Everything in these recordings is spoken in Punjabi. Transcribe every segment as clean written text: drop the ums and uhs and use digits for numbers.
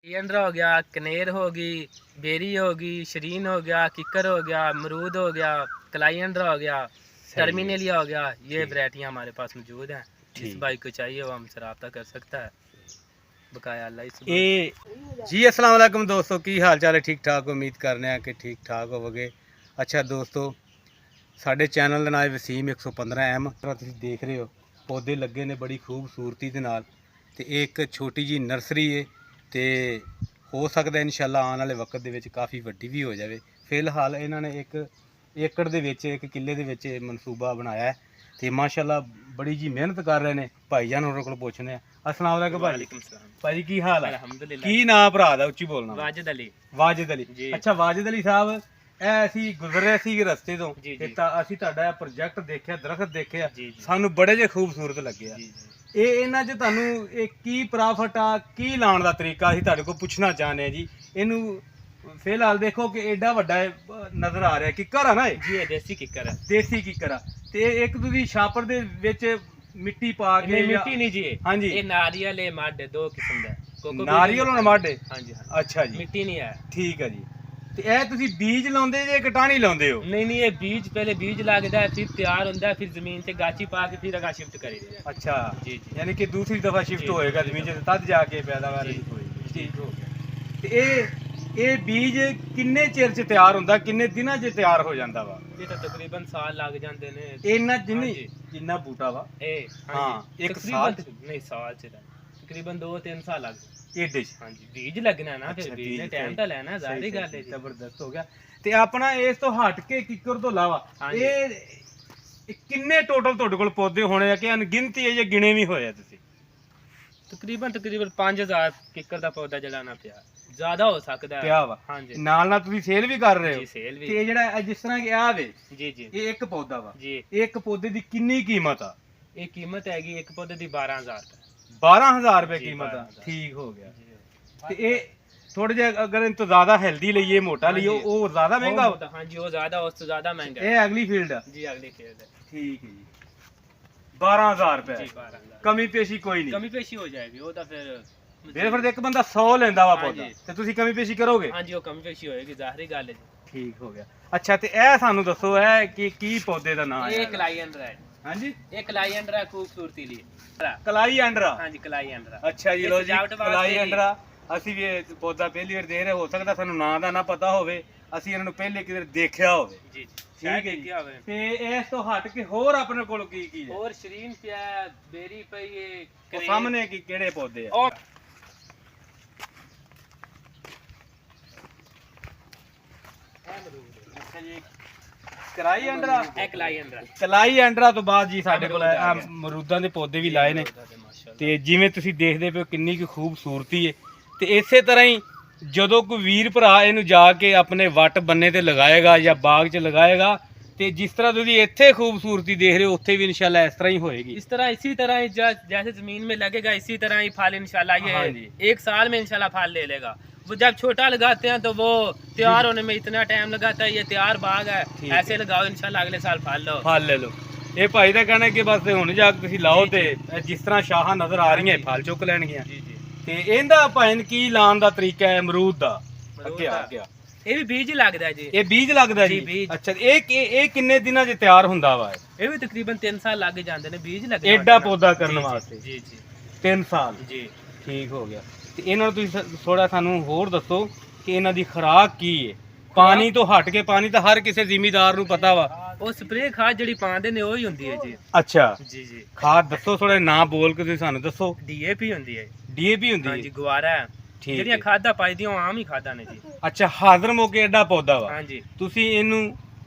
एंड्रा हो गया, कनेर होगी, बेरी होगी, शरीन हो गया, किकर हो गया, अमरूद हो गया, कलाइंड्रा हो गया, टर्मिनेलिया हो गया। ये वैरायटियाँ हमारे पास मौजूद हैं। जिस भाई को चाहिए वो हमसे रब्ता कर सकता है। बकाया अल्लाह जी अस्सलाम वालेकुम दोस्तों, की हाल चाल है? ठीक ठाक, उम्मीद करने हैं कि ठीक ठाक होवोगे। अच्छा दोस्तों, साडे चैनल का नाम है वसीम 115M। तुसीं देख रहे हो पौधे लगे ने बड़ी खूबसूरती दे नाल, ते एक छोटी जी नर्सरी है, तो हो सकता है इंशाल्लाह आने वाले वक्त दे विच काफ़ी वड्डी भी हो जाए। फिलहाल इन्होंने एक एकड़ दे विच, एक किले दे विच मनसूबा बनाया है, तो माशाल्लाह बड़ी जी मेहनत कर रहे हैं। भाईजान होरें कोल पुछने आ। अस्सलाम वालेकुम भाई। भाई की हाल है? अल्हम्दुलिल्लाह। की नाम भरा दा? उच्ची बोलना। वाजिद अली। वाजिद अली। अच्छा वाजिद अली साहब, ਅਸੀਂ ਗੁਜ਼ਰੇ ਸੀ ਰਸਤੇ ਤੋਂ ਤੇ ਅਸੀਂ ਤੁਹਾਡਾ ਪ੍ਰੋਜੈਕਟ ਦੇਖਿਆ, ਦਰਖਤ ਦੇਖਿਆ, ਸਾਨੂੰ ਬੜੇ ਜੇ ਖੂਬਸੂਰਤ ਲੱਗਿਆ। ਇਹ ਇਹਨਾਂ 'ਚ ਤੁਹਾਨੂੰ ਇਹ ਕੀ ਪ੍ਰੋਫਿਟ ਆ, ਕੀ ਲਾਉਣ ਦਾ ਤਰੀਕਾ ਅਸੀਂ ਤੁਹਾਡੇ ਕੋਲ ਪੁੱਛਣਾ ਚਾਹੁੰਦੇ ਆ ਜੀ। ਇਹਨੂੰ ਫਿਲਹਾਲ ਦੇਖੋ ਕਿ ਐਡਾ ਵੱਡਾ ਨਜ਼ਰ ਆ ਰਿਹਾ ਕਿੱਕਰ ਆ ਨਾ? ਇਹ ਜੀ ਦੇਸੀ ਕਿੱਕਰ ਹੈ। ਦੇਸੀ ਕਿੱਕਰ ਆ। ਤੇ ਇੱਕ ਤੁਸੀਂ ਛਾਪਰ ਦੇ ਵਿੱਚ ਮਿੱਟੀ ਪਾ ਕੇ? ਮਿੱਟੀ ਨਹੀਂ ਜੀ, ਹਾਂਜੀ ਇਹ ਨਾਰੀਅਲ ਹੈ, ਮੱਡ ਦੋ ਕਿਸਮ ਦਾ। ਨਾਰੀਅਲ ਹੋਣਾ ਮੱਡ? ਹਾਂਜੀ। ਅੱਛਾ ਜੀ, ਮਿੱਟੀ ਨਹੀਂ ਹੈ। ਠੀਕ ਹੈ ਜੀ। ਤੇ ਇਹ ਤੁਸੀਂ ਬੀਜ ਲਾਉਂਦੇ ਜੇ ਕਟਾਣੀ ਲਾਉਂਦੇ ਹੋ? नहीं नहीं, ये बीज पहले बीज लगता है, फिर तैयार होता है, फिर जमीन से गाची पा के फिर अगा शिफ्ट करेंगे। अच्छा जी जी, यानी कि दूसरी दफा शिफ्ट होएगा जमीन से, तब जाके पैदावार होएगी। ठीक हो गया। ते ये बीज किन्ने चिर च तैयार होंदा, किन्ने दिनां च तैयार हो जांदा वा? ये तो तकरीबन साल लग जाते ने। इन्ना जिन्ना बूटा वा? हाँ, एक साल नहीं, साल से तकरीबन 2-3 साल लग एडे च। हाँ जी, बीज लगना ना, फिर बीज ने टाइम तो लेना, जाहिर गल है। जबरदस्त हो गया। ते अपना इस तो हट के किकर तो इलावा ये किन्ने टोटल ਤੁਹਾਡੇ ਕੋਲ ਪੌਦੇ ਹੋਣੇ ਆ ਕਿ ਅਣਗਿਣਤੀ ਹੈ ਜਾਂ ਗਿਣੇ ਵੀ ਹੋਏ ਆ ਤੁਸੀਂ? तकरीबन 5000 किकर ਦਾ ਪੌਦਾ ਜਲਾਣਾ ਪਿਆ, ਜ਼ਿਆਦਾ ਹੋ ਸਕਦਾ ਹੈ। ਪਿਆ ਵਾ? ਹਾਂਜੀ। ਨਾਲ ਤੁਸੀਂ ਸੇਲ ਵੀ ਕਰ ਰਹੇ ਹੋ? ਜੀ ਸੇਲ ਵੀ। ਤੇ ਇਹ ਜਿਹੜਾ ਜਿਸ ਤਰ੍ਹਾਂ ਕਿ ਆ ਵੇ, ਜੀ ਜੀ, ਇਹ ਇੱਕ ਪੌਦਾ ਵਾ ਜੀ। ਇੱਕ ਪੌਦੇ ਦੀ ਕਿੰਨੀ ਕੀਮਤ ਆ? ਇਹ ਕੀਮਤ ਹੈਗੀ ਇੱਕ ਪੌਦੇ ਦੀ 12000 ਰੁਪਏ। 12000 रुपए कीमत है। ठीक हो गया। तो ये थोड़े जे अगर इनको ज्यादा हेल्दी लिए, मोटा लिए, वो ज्यादा महंगा होता? हाँ जी, वो ज्यादा, उससे ज्यादा महंगा है। ये अगली फील्ड है जी, अगली फील्ड है। ठीक है जी। 12000 रुपए जी, 12000। कमी पेशी कोई नहीं? कमी पेशी हो जाएगी वो तो फिर फिर एक बंदा 100 लेंदा वा पौधा, ते तुसी कमी पेशी करोगे? हाँ जी, वो कमी पेशी होएगी, जाहिर गल है जी। ठीक हो गया। अच्छा, ते ए सानू दसो है कि की पौधे दा नाम है? ये कलाइएंड्रा है। हां जी, ये कलाइएंड्रा खूबसूरती लिए। कलाइएंड्रा? हाँ जी, कलाइएंड्रा। अच्छा जी, लो जी कलाइएंड्रा। ਅਸੀਂ ਵੀ ਇਹ ਪੌਦਾ ਪਹਿਲੀ ਵਾਰ ਦੇਖ ਰਹੇ, ਹੋ ਸਕਦਾ ਸਾਨੂੰ ਨਾਂ ਦਾ ਨਾ ਪਤਾ ਹੋਵੇ, ਅਸੀਂ ਇਹਨਾਂ ਨੂੰ ਪਹਿਲੇ ਕਿਤੇ ਦੇਖਿਆ ਹੋਵੇ। ਜੀ ਜੀ, ਠੀਕ ਹੈ ਜੀ। ਤੇ ਇਸ ਤੋਂ ਹਟ ਕੇ ਹੋਰ ਆਪਣੇ ਕੋਲ ਕੀ ਕੀ ਹੈ? ਹੋਰ ਸ਼ਰੀਨ ਪਿਆ, ਬੇਰੀ ਪਈ ਹੈ, ਉਹ ਸਾਹਮਣੇ ਕੀ ਕਿਹੜੇ ਪੌਦੇ ਆ? और ਅੱਛਾ ਜੀ, ਕਲਾਈਐਂਡਰਾ? ਇਹ ਕਲਾਈਐਂड्रा। ਕਲਾਈਐਂਡਰਾ ਤੋਂ ਬਾਅਦ ਜੀ ਸਾਡੇ ਕੋਲ ਆ ਅਮਰੂਦਾਂ ਦੇ ਪੌਦੇ ਵੀ ਲਾਏ ਨੇ, ਤੇ ਜਿਵੇਂ ਤੁਸੀਂ ਦੇਖਦੇ ਪਏ ਕਿੰਨੀ ਕੁ ਖੂਬਸੂਰਤੀ ਹੈ। ਤੇ ਇਸੇ ਤਰ੍ਹਾਂ ਹੀ ਜਦੋਂ ਕੋਈ ਵੀਰ ਭਰਾ ਇਹਨੂੰ ਜਾ ਕੇ ਆਪਣੇ ਵੱਟ ਬੰਨੇ ਤੇ ਲਗਾਏਗਾ ਜਾਂ ਬਾਗ 'ਚ ਲਗਾਏਗਾ, ਤੇ ਜਿਸ ਤਰ੍ਹਾਂ ਤੁਸੀਂ ਇੱਥੇ ਖੂਬਸੂਰਤੀ ਦੇਖ ਰਹੇ ਹੋ ਉੱਥੇ ਵੀ इंशाल्लाह इस तरह ही होएगी। इस तरह इसी तरह ही जैसे जमीन में लगेगा इसी तरह ही फल इंशाल्लाह ये एक साल में इंशाल्लाह फल ले लेगा। वो जब छोटा लगाते हैं तो वो तैयार होने में इतना टाइम लगाता है, ये तैयार बाग है, ऐसे लगाओ इंशाल्लाह अगले साल फल ले लो। ਇਹ ਭਾਈ ਦਾ ਕਹਿਣਾ ਕਿ ਬਸ ਹੁਣ ਜਾ ਕੇ ਤੁਸੀਂ ਲਾਓ ਤੇ ਜਿਸ ਤਰ੍ਹਾਂ ਸ਼ਾਹਾਂ ਨਜ਼ਰ ਆ ਰਹੀਆਂ ਫਲ ਚੁੱਕ ਲੈਣਗੀਆਂ। ਤੇ ਇਹਦਾ ਭਾਵੇਂ ਕੀ ਲਾਉਣ ਦਾ ਤਰੀਕਾ ਹੈ ਅਮਰੂਦ ਦਾ? ਅੱਗੇ ਆ ਗਿਆ। ਇਹ ਵੀ ਬੀਜ ਲੱਗਦਾ ਜੀ? ਇਹ ਬੀਜ ਲੱਗਦਾ ਜੀ। ਅੱਛਾ, ਇਹ ਕਿੰਨੇ ਦਿਨਾਂ 'ਚ ਤਿਆਰ ਹੁੰਦਾ ਵਾ? ਇਹ ਵੀ ਤਕਰੀਬਨ 3 ਸਾਲ ਲੱਗ ਜਾਂਦੇ ਨੇ ਬੀਜ ਲੱਗਣ ਐਡਾ ਪੌਦਾ ਕਰਨ ਵਾਸਤੇ। ਜੀ ਜੀ, 3 ਸਾਲ। ਜੀ, ਠੀਕ ਹੋ ਗਿਆ। ਤੇ ਇਹਨਾਂ ਨੂੰ ਤੁਸੀਂ ਥੋੜਾ ਸਾਨੂੰ ਹੋਰ ਦੱਸੋ ਕਿ ਇਹਨਾਂ ਦੀ ਖੁਰਾਕ ਕੀ ਹੈ? ਪਾਣੀ ਤੋਂ ਹਟ ਕੇ, ਪਾਣੀ ਤਾਂ ਹਰ ਕਿਸੇ ਜ਼ਿਮੀਦਾਰ ਨੂੰ ਪਤਾ ਵਾ, ਉਹ ਸਪਰੇ ਖਾਦ ਜਿਹੜੀ ਪਾਉਂਦੇ ਨੇ ਉਹੀ ਹੁੰਦੀ ਹੈ ਜੀ। ਅੱਛਾ ਜੀ ਜੀ, ਖਾਦ ਦੱਸੋ ਥੋੜਾ, ਨਾਂ ਬੋਲ ਕੇ ਤੁਸੀਂ ਸਾਨੂੰ ਦੱਸੋ। ਡੀਏਪੀ ਹੁੰਦੀ ਹੈ। ਡੀਏਪੀ ਹੁੰਦੀ ਹੈ? ਹਾਂਜੀ, ਗੁਆਰਾ। ਜਿਹੜੀਆਂ ਖਾਦਾਂ ਪਾਈਦੀਆਂ ਉਹ ਆਮ ਹੀ ਖਾਦਾਂ ਨੇ ਜੀ। ਅੱਛਾ, ਹਾਜ਼ਰ ਮੌਕੇ ਐਡਾ ਪੌਦਾ ਵਾ? ਹਾਂਜੀ। ਤੁਸੀਂ ਇਹਨੂੰ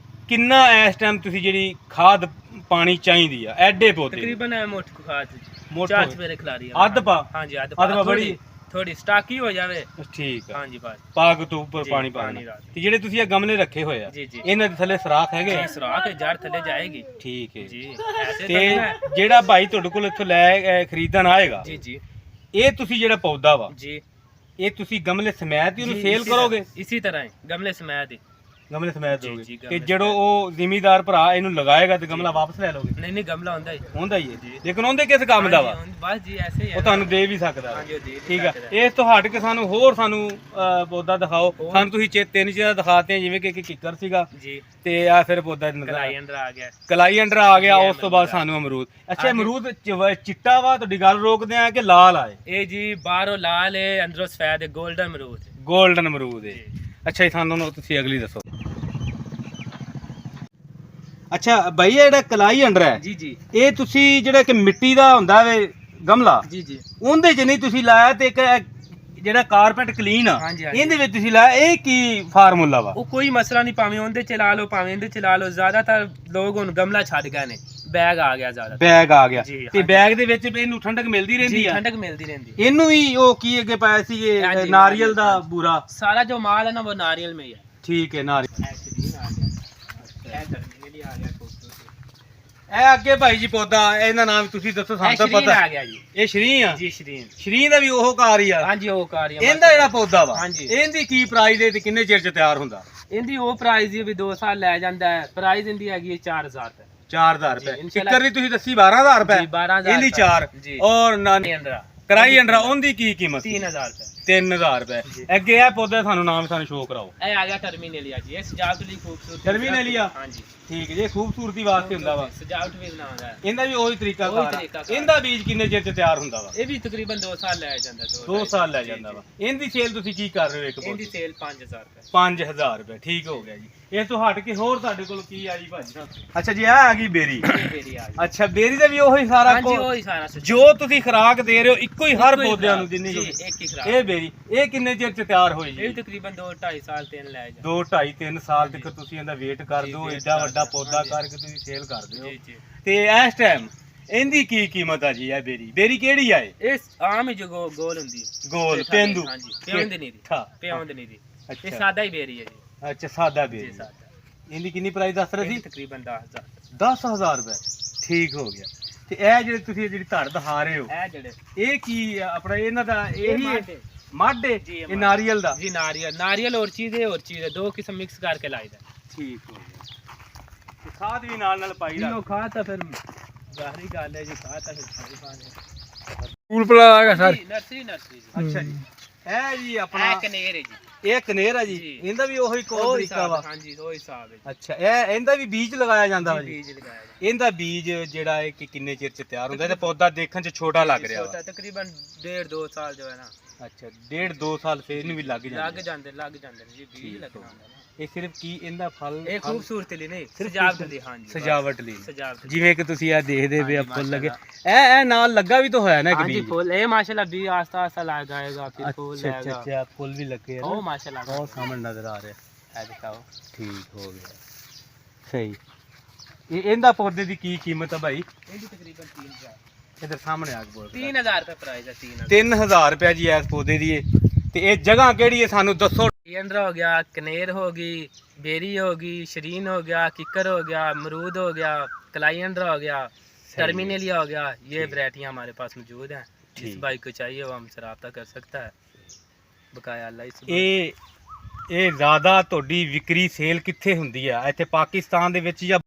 ਕਿੰਨਾ ਇਸ ਟਾਈਮ ਤੁਸੀਂ ਜਿਹੜੀ ਖਾਦ ਪਾਣੀ ਚਾਹੀਦੀ ਆ ਐਡੇ ਪੌਦੇ? ਤਕਰੀਬਨ ਮੋਟ ਖਾਦ 4 ਸਵੇਰੇ ਖਿਲਾਰੀ ਅੱਧ ਪਾ? ਹਾਂਜੀ, ਅੱਧ ਪਾ ਬੜੀ ਥੋੜੀ ਸਟਾਕੀ ਹੋ ਜਾਵੇ। ਠੀਕ ਹੈ। ਹਾਂਜੀ, ਬਸ ਪਾਗ ਤੋਂ ਉੱਪਰ ਪਾਣੀ ਪਾਣਾ। ਤੇ ਜਿਹੜੇ ਤੁਸੀਂ ਇਹ ਗਮਲੇ ਰੱਖੇ ਹੋਏ ਆ ਇਹਨਾਂ ਦੇ ਥੱਲੇ ਸਰਾਖ ਹੈਗੇ? ਸਰਾਖ ਹੈ, ਜੜ ਥੱਲੇ ਜਾਏਗੀ। ਠੀਕ ਹੈ ਜੀ। ਤੇ ਜਿਹੜਾ ਭਾਈ ਤੁਹਾਡੇ ਕੋਲ ਇੱਥੋਂ ਲੈ ਖਰੀਦਣ ਆਏਗਾ, ਜੀ ਜੀ, ਇਹ ਤੁਸੀਂ ਜਿਹੜਾ ਪੌਦਾ ਵਾ ਜੀ, ਇਹ ਤੁਸੀਂ ਗਮਲੇ ਸਮੇਤ ਹੀ ਉਹਨੂੰ ਸੇਲ ਕਰੋਗੇ? ਇਸੇ ਤਰ੍ਹਾਂ ਹੀ ਗਮਲੇ ਸਮੇਤ ਹੀ। ਗਮਲੇ ਸਮੇਤ ਜੀ, ਦੋਗੇ ਜੀ, ਤੇ ਗਮਲੇ ਜਦੋਂ ਉਹ ਜ਼ਿਮੀਦਾਰ ਭਰਾ ਇਹਨੂੰ ਲਗਾਏਗਾ ਤੇ ਗਮਲਾ ਵਾਪਸ ਲੈ ਲਓਗੇ? ਨਹੀਂ ਗਮਲਾ ਹੁੰਦਾ ਹੀ ਹੁੰਦਾ ਹੀ ਹੈ ਲੇਕਿਨ ਉਹਦੇ ਕਿਸ ਕੰਮ ਦਾ ਵਾ? ਬਸ ਜੀ ਐਸੇ ਹੀ ਹੈ ਉਹ ਤੁਹਾਨੂੰ ਦੇ ਵੀ ਸਕਦਾ ਵਾ। ਹਾਂਜੀ ਉਹ ਦੇ ਵੀ ਠੀਕ ਆ। ਸਕਦਾ। ਇਸ ਤੋਂ ਹਟ ਕੇ ਸਾਨੂੰ ਪੌਦਾ ਦਿਖਾਓ। ਸਾਨੂੰ ਤੁਸੀਂ ਤਿੰਨ ਚੀਜ਼ਾਂ ਦਿਖਾਤੇ ਆ, ਜਿਵੇਂ ਕਿ ਇੱਕ ਕਿੱਕਰ ਸੀਗਾ ਜੀ ਤੇ ਆ ਫਿਰ ਪੌਦਾ ਕਲਾਈ ਅੰਦਰ ਆ ਗਿਆ। ਕਲਾਈ ਅੰਡਰ ਆ ਗਿਆ। ਜੀ, ਉਸ ਤੋਂ ਬਾਅਦ ਸਾਨੂੰ ਅਮਰੂਦ। ਅੱਛਾ ਅਮਰੂਦ ਚਿੱਟਾ ਵਾ, ਤੁਹਾਡੀ ਗੱਲ ਰੋਕਦੇ ਆ ਕਿ ਲਾਲ ਆਏ? ਇਹ ਜੀ ਬਾਹਰੋਂ ਲਾਲ ਹੈ ਅੰਦਰੋਂ ਸਫੈਦ ਹੈ, 골ਡਨ ਅਮਰੂਦ ਹੈ। ਗੋਲਡਨ ਅਮਰੂਦ ਹੈ। ਜੀ। ਅੱਛਾ ਜੀ ਸਾਨੂੰ ਤੁਸੀਂ ਅਗਲੀ ਦੱਸੋ। ਅੱਛਾ ਭਾਈ ਇਹ ਜਿਹੜਾ ਕਲਾਈ ਅੰਡਰ ਹੈ ਜੀ ਜੀ ਇਹ ਤੁਸੀਂ ਜਿਹੜਾ ਕਿ ਮਿੱਟੀ ਦਾ ਹੁੰਦਾ ਵੇ ਗਮਲਾ ਜੀ ਜੀ ਉਹਦੇ 'ਚ ਨਹੀਂ ਤੁਸੀਂ ਲਾਇਆ ਤੇ ਇੱਕ ਜਿਹੜਾ ਕਾਰਪੈਟ ਕਲੀਨ ਆ ਹਾਂਜੀ, ਹਾਂਜੀ। ਇਹਦੇ ਵਿੱਚ ਤੁਸੀਂ ਲਾਇਆ, ਇਹ ਕੀ ਫਾਰਮੂਲਾ ਵਾ? ਉਹ ਕੋਈ ਮਸਲਾ ਨਹੀਂ, ਭਾਵੇਂ ਉਹਦੇ ਚ ਲਾ ਲਓ ਭਾਵੇਂ ਇਹਦੇ ਚ ਲਾ ਲਓ। ਜ਼ਿਆਦਾਤਰ ਲੋਕ ਹੁਣ ਗਮਲਾ ਛੱਡ ਗਏ ਨੇ, ਬੈਗ ਆ ਗਿਆ ਜ਼ਿਆਦਾ। ਬੈਗ ਆ ਗਿਆ ਜੀ, ਤੇ ਹਾਂਜੀ। ਬੈਗ ਦੇ ਵਿੱਚ ਇਹਨੂੰ ਠੰਡਕ ਮਿਲਦੀ ਰਹਿੰਦੀ ਜੀ ਆ? ਠੰਡਕ ਮਿਲਦੀ ਰਹਿੰਦੀ। ਇਹਨੂੰ ਵੀ ਉਹ ਕੀ ਅੱਗੇ ਪਾਇਆ ਸੀ ਇਹ ਹਾਂਜੀ, ਨਾਰੀਅਲ ਦਾ ਹਾਂਜੀ। ਬੂਰਾ? सारा जो माल है ना वो नारियल में ही है। ਠੀਕ ਹੈ ਨਾਰੀਅਲ। ऐसे आ गया, ऐ धरने के लिए आ गया खूबसूरत। ਇਹ ਅੱਗੇ ਭਾਈ ਜੀ ਪੌਦਾ ਇਹਦਾ ਨਾਮ ਤੁਸੀਂ ਦੱਸੋ, ਸਾਨੂੰ ਤਾਂ शरीन ਪਤਾ। आ गया जी। ਇਹ ਸ਼ਰੀਂ ਆ? जी शरीन। ਸ਼ਰੀਂ ਦਾ ਵੀ ਉਹ ਕਾਰ ਹੀ ਆ? हाँ जी वो कार ਇਹਦਾ ਜਿਹੜਾ ਪੌਦਾ ਵਾ ਹਾਂਜੀ। ਇਹਦੀ ਕੀ ਪ੍ਰਾਈਸ ਹੈ ਤੇ ਕਿੰਨੇ ਚਿਰ ਚ ਤਿਆਰ ਹੁੰਦਾ? इनकी वो प्राइस भी 2 साल ले जाता है। प्राइस इनकी हैगी 4000 रुपए। 4000 ਜੀ, ਰੁਪਏ। ਇਨਸ਼ਾਅੱਲਾ। ਕਿੱਕਰ ਦੀ ਤੁਸੀਂ ਦੱਸੀ 12000 ਰੁਪਏ? जी 12000 ਇਹਦੀ 4 जी। ਔਰ नहीं अंदर ਕਰਾਈ ਅੰਡਰ ਉਹਦੀ ਕੀ ਕੀਮਤ? 3000 रुपए। 3000 ਰੁਪਏ। ਜੀ। ਅੱਗੇ ਇਹ ਪੌਦੇ ਸਾਨੂੰ ਨਾਮ ਸਾਨੂੰ ਸ਼ੋਅ ਕਰਾਓ। ए आ गया टर्मिनेलिया जी। ये सजावट ਲਈ खूबसूरत टर्मिनेलिया? हाँ जी ਠੀਕ ਜੇ ਖੂਬਸੂਰਤੀ ਵਾਸਤੇ ਹੁੰਦਾ ਵਾ। सजावट भी बनाਉਂਦਾ ਹੈ। ਇਹਦਾ ਵੀ ਉਹੀ ਤਰੀਕਾ ਉਹੀ ਕਾਰ ਆ। ਤਰੀਕਾ ਕਾਰ। ਇਹਦਾ ਬੀਜ ਕਿੰਨੇ ਚਿਰ ਚ ਤਿਆਰ ਹੁੰਦਾ ਵਾ? ਇਹ ਵੀ ਤਕਰੀਬਨ 2 ਸਾਲ ਲੈ ਜਾਂਦਾ। 2 ਸਾਲ ਲੈ ਜਾਂਦਾ ਵਾ। ਇਹਦੀ ਸੇਲ ਤੁਸੀਂ ਕੀ ਕਰ ਰਹੇ ਹੋ ਇੱਕ ਇਹਦੀ ਪੌਦੇ? ਸੇਲ 5000 ਰੁਪਏ। 5000 ਰੁਪਏ। ਠੀਕ ਹੋ ਗਿਆ ਜੀ। ਇਸ ਤੋਂ ਹਟ ਕੇ ਹੋਰ ਤੁਹਾਡੇ ਕੋਲ ਕੀ ਆ ਜੀ ਭਾਜੀ ਸਾਹਿਬ? ਅੱਛਾ ਜੀ ਇਹ ਆ ਗਈ ਬੇਰੀ। ਇਹ ਮੇਰੀ ਆ ਗਈ। ਅੱਛਾ ਬੇਰੀ ਦਾ ਵੀ ਉਹੀ ਸਾਰਾ ਹਾਂਜੀ ਉਹੀ ਸਾਰਾ system। ਜੋ ਤੁਸੀਂ ਖੁਰਾਕ ਦੇ ਰਹੇ ਹੋ ਇੱਕੋ ਹੀ ਹਰ ਇੱਕੋ ਹੀ ਪੌਦਿਆਂ ਨੂੰ ਖੁਰਾਕ। ਜਿੰਨੀ ਜੀ, ਜੋ- ਇੱਕ ਹੀ ਖੁਰਾਕ। ਇਹ ਬੇਰੀ ਇਹ ਕਿੰਨੇ ਚਿਰ ਚ ਤਿਆਰ ਹੋਈ ਇਹ ਵੀ ਜੀ? ਤਕਰੀਬਨ 2-2.5 ਸਾਲ 3 ਲੈ ਜਾਂਦਾ। 2 2.5 3 ਸਾਲ ਤੱਕ ਹਾਂਜੀ। ਤੁਸੀਂ ਇਹਦਾ ਵੇਟ ਕਰ ਜੀ, ਦਿਓ, wait ਏਡਾ ਕਰ ਵੱਡਾ ਦਿਓ। ਪੌਦਾ ਹਾਂਜੀ। ਕਰਕੇ ਤੁਸੀਂ ਸੇਲ ਕਰ ਦਿਓ। ਜੀ ਜੀ ਤੇ ਇਸ ਟਾਈਮ ਇਹਦੀ ਕੀ ਕੀਮਤ ਆ ਜੀ? ਇਹ ਬੇਰੀ ਕਿਹੜੀ ਆ ਇਹ? ਇਹ ਆਮ ਹੀ ਜੋ ਗੋਲ ਹੁੰਦੀ ਹੈ। ਗੋਲ ਇਹ ਸਾਡੇ- ਪੇਂਦੂ? ਹਾਂਜੀ ਪਿਆਉਂਦੇ ਨਹੀਂ ਦੀ। ਅੱਛਾ ਪਿਆਉਂਦੇ ਨਹੀਂ ਦੀ। ਇਹ ਅੱਛਾ ਸਾਦਾ ਹੀ ਬੇਰੀ ਹੈ ਜੀ। ਅੱਛਾ ਸਾਦਾ ਜੀ ਬੇਰੀ। ਸਾਦਾ। ਇਹਦੀ ਕਿੰਨੀ ਪ੍ਰਾਈਸ ਦੱਸ ਰਹੇ ਇਹ ਸੀ? ਤਕਰੀਬਨ 10000। 10000 ਰੁਪਏ। ਠੀਕ ਹੋ ਗਿਆ। ਤੇ ਇਹ ਜਿਹੜੇ ਤੁਸੀਂ ਜਿਹੜੀ ਧੜ ਦਿਖਾ ਰਹੇ ਹੋ ਇਹ ਜਿਹੜੇ ਇਹ ਕੀ ਆ? ਆਪਣਾ ਇਹਨਾਂ ਦਾ ਇਹ ਇਹੀ ਮਾਡੇ। ਮੱਡ ਹੈ? ਜੀ, ਇਹ ਇਹ ਨਾਰੀਅਲ ਦਾ? जी नारियल और चीज़ है और चीज़ है, 2 किस्म मिक्स करके लाई था। ਠੀਕ ਹੋ ਗਿਆ। ਤੇ ਖਾਦ ਵੀ ਨਾਲ ਪਾਈ जी वो ਰੱਖ। खा था फिर ज़ाहरी गाल है जी, खा था फिर सारी पानी। ਸਕੂਲ ਪੜਾ ਆ ਗਿਆ ਸਰ। जी, नर्सरी ਅੱਛਾ ਜੀ ਇਹ ਜੀ ਆਪਣਾ है कनेर है जी। ਇਹ ਕਨੇਰ ਆ ਜੀ। ਜੀ। ਇਹਦਾ ਵੀ ਉਹੀ ਕੋਲ वो ਤਰੀਕਾ हिसाब ਵਾ? हाँ जी वो हिसाब है ਅੱਛਾ ਇਹਦਾ ਵੀ ਬੀਜ ਲਗਾਇਆ ਜਾਂਦਾ ਵਾ जी। ਜੀ? बीज लगाया था। ਇਹਦਾ ਬੀਜ ਜਿਹੜਾ ਹੈ ਕਿ ਕਿੰਨੇ ਚਿਰ ਚ ਤਿਆਰ ਹੁੰਦਾ? ਤੇ ਪੌਦਾ ਦੇਖਣ ਚ ਛੋਟਾ ਲੱਗ ਰਿਹਾ ਵਾ। छोटा तकरीबन 1.5-2 साल जो है ना ਅੱਛਾ 1.5 2 ਸਾਲ ਫੇਰ ਇਹਨੂੰ ਵੀ ਲੱਗ लग ਜਾਂਦੇ जाते हैं जी। बीज ठीक लगना हो होता है ना। ਇਹ ਸਿਰਫ ਕੀ ਇਹਦਾ ਫਲ ਇਹ ਖੂਬਸੂਰਤੀ ਲਈ ਨਹੀਂ, ਸਜਾਵਟ ਲਈ। ਹਾਂਜੀ ਸਜਾਵਟ ਲਈ। ਸਜਾਵਟ ਲਈ। ਜਿਵੇਂ ਕਿ ਤੁਸੀਂ ਇਹ ਦੇਖਦੇ ਪਏ ਆ ਹਾਂਜੀ, ਫੁੱਲ ਲੱਗੇ ਮਾਸ਼ਾਅੱਲਾ। ਇਹ ਨਾਲ ਲੱਗਾ ਵੀ ਤਾਂ ਹੋਇਆ ਨਾ ਇੱਕ ਹਾਂਜੀ ਬੀਜ? फूल ये माशाल्लाह भी आस्ता आस्ता लगाएगा फिर फूल ਅੱਛਾ लगेगा। ਅੱਛਾ ਫੁੱਲ ਵੀ ਲੱਗੇ ਆ ओ ਨਾ? माशाल्लाह ਬਹੁਤ ਸਾਹਮਣੇ ਨਜ਼ਰ ਆ ਰਿਹਾ। है दिखाओ। ਠੀਕ ਹੋ ਗਿਆ। ਸਹੀ। ਇਹਦਾ ਪੌਦੇ ਦੀ ਕੀ ਕੀਮਤ ਆ ਭਾਈ? ये भी तकरीबन 3000। ਇਧਰ ਸਾਹਮਣੇ ਆ ਕੇ ਬੋਲ 3000 रुपए प्राइस है। 3000 3000 ਰੁਪਏ ਜੀ ਇਸ ਪੌਦੇ ਦੀ ਤੇ ਇਹ ਜਗ੍ਹਾ ਕਿਹੜੀ ਹੈ ਸਾਨੂੰ ਦੱਸੋ। अंदर हो गया, कनेर होगी, बेरी होगी, शरीन हो गया, किकर हो गया, अमरूद हो गया, कलाई अंडर हो गया, टर्मिनेलिया हो गया। ये वैरायटियाँ हमारे पास मौजूद हैं। जिस भाई को चाहिए वो हमसे रब्ता कर सकता है। बकाया अल्लाह इस ਇਹ ਜ਼ਿਆਦਾ ਤੁਹਾਡੀ ਵਿਕਰੀ ਸੇਲ ਕਿੱਥੇ ਹੁੰਦੀ ਆ? ਇੱਥੇ ਪਾਕਿਸਤਾਨ ਦੇ ਵਿੱਚ ਜਾਂ